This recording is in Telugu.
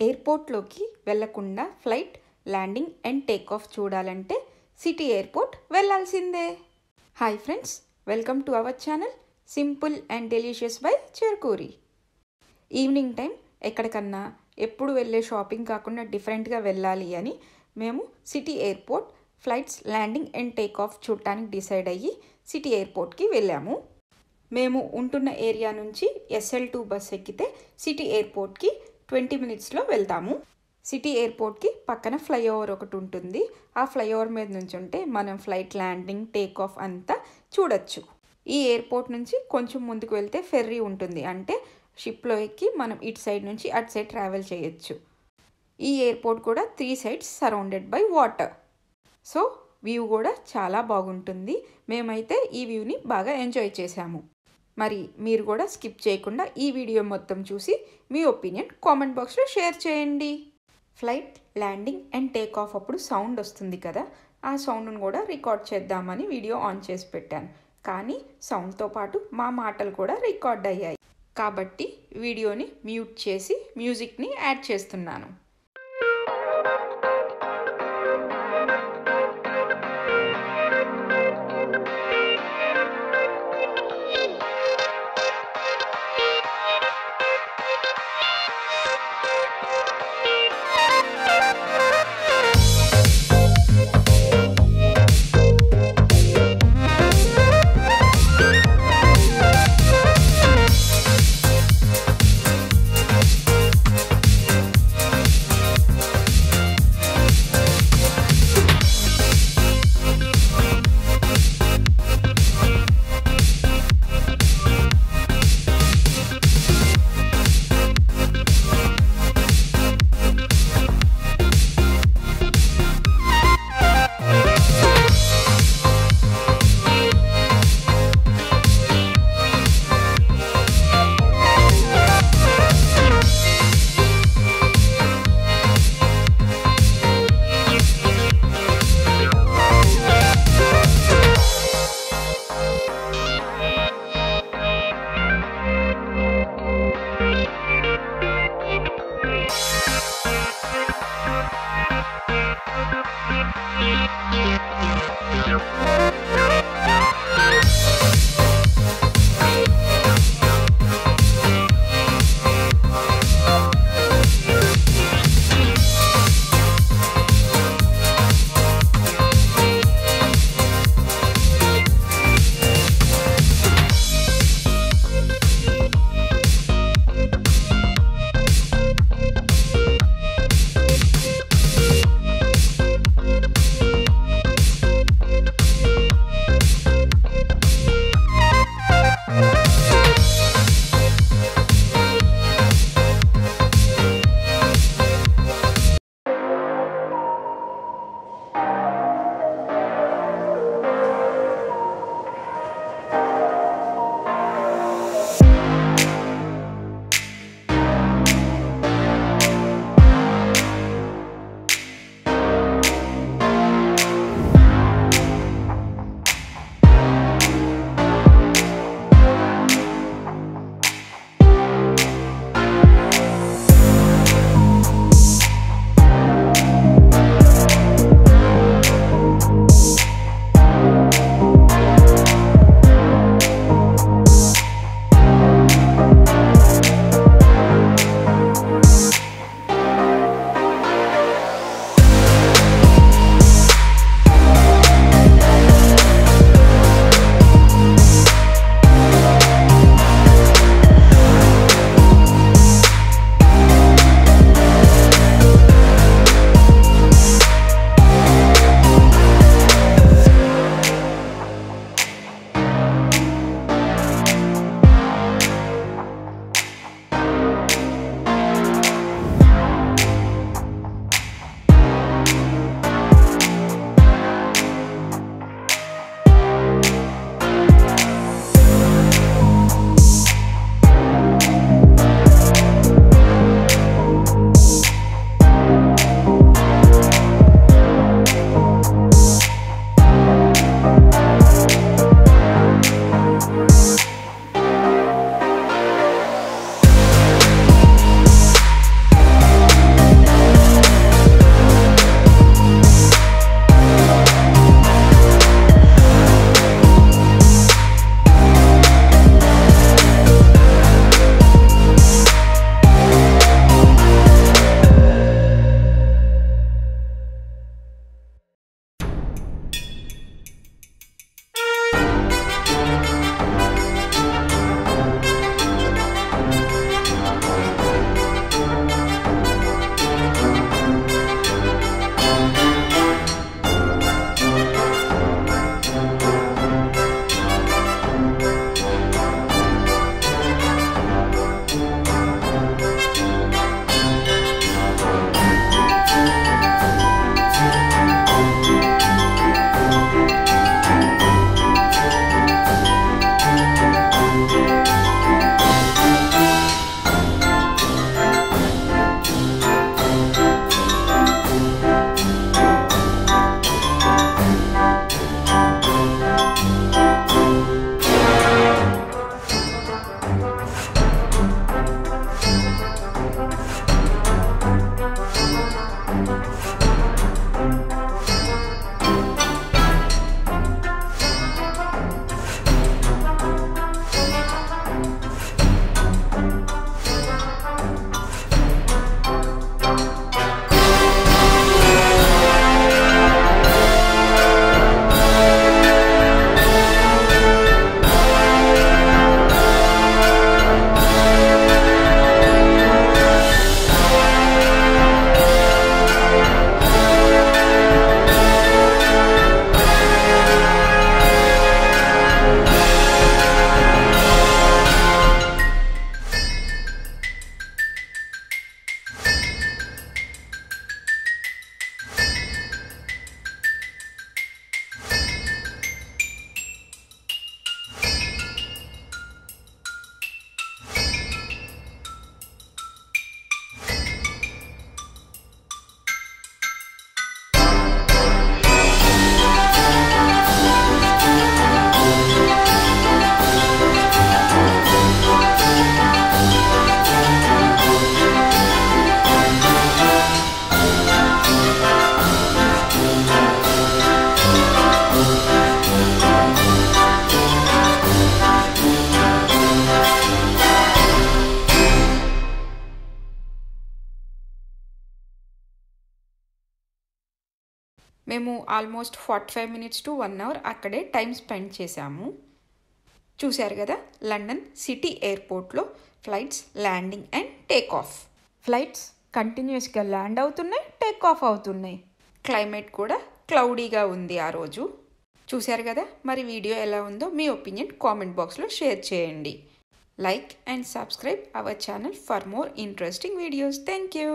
ఎయిర్పోర్ట్లోకి వెళ్లకుండా flight landing and take off చూడాలంటే సిటీ ఎయిర్పోర్ట్ వెళ్ళాల్సిందే. Hi friends, welcome to our channel simple and delicious by Cherukuri. Evening time ఎక్కడికన్నా ఎప్పుడు వెళ్ళే షాపింగ్ కాకుండా డిఫరెంట్గా వెళ్ళాలి అని మేము city airport flights landing and take off చూడటానికి డిసైడ్ అయ్యి సిటీ ఎయిర్పోర్ట్కి వెళ్ళాము. మేము ఉంటున్న ఏరియా నుంచి SL2 బస్ ఎక్కితే సిటీ ఎయిర్పోర్ట్కి 20 మినిట్స్లో వెళ్తాము. సిటీ ఎయిర్పోర్ట్కి పక్కన ఫ్లైఓవర్ ఒకటి ఉంటుంది. ఆ ఫ్లైఓవర్ మీద నుంచి ఉంటే మనం ఫ్లైట్ ల్యాండింగ్ టేక్ ఆఫ్ అంతా చూడొచ్చు. ఈ ఎయిర్పోర్ట్ నుంచి కొంచెం ముందుకు వెళ్తే ఫెర్రీ ఉంటుంది, అంటే షిప్లో ఎక్కి మనం ఇటు సైడ్ నుంచి అటు సైడ్ ట్రావెల్ చేయొచ్చు. ఈ ఎయిర్పోర్ట్ కూడా 3 sides surrounded by water. So view కూడా చాలా బాగుంటుంది. మేమైతే ఈ వ్యూని బాగా ఎంజాయ్ చేశాము. మరి మీరు కూడా స్కిప్ చేయకుండా ఈ వీడియో మొత్తం చూసి మీ ఒపీనియన్ కామెంట్ బాక్స్లో షేర్ చేయండి. Flight landing and take off అప్పుడు సౌండ్ వస్తుంది కదా, ఆ సౌండ్ను కూడా రికార్డ్ చేద్దామని వీడియో ఆన్ చేసి పెట్టాను. కానీ సౌండ్తో పాటు మా మాటలు కూడా రికార్డ్ అయ్యాయి. కాబట్టి వీడియోని మ్యూట్ చేసి మ్యూజిక్ని యాడ్ చేస్తున్నాను. మేము ఆల్మోస్ట్ 45 మినిట్స్ టు 1 అవర్ అక్కడే టైం స్పెండ్ చేశాము. చూశారు కదా, లండన్ సిటీ ఎయిర్పోర్ట్లో flights landing and take off. Flights కంటిన్యూస్గా ల్యాండ్ అవుతున్నాయి, టేక్ ఆఫ్ అవుతున్నాయి. క్లైమేట్ కూడా క్లౌడీగా ఉంది ఆ రోజు. చూశారు కదా, మరి వీడియో ఎలా ఉందో మీ ఒపీనియన్ కామెంట్ బాక్స్లో షేర్ చేయండి. Like and subscribe our channel for more interesting videos. Thank you.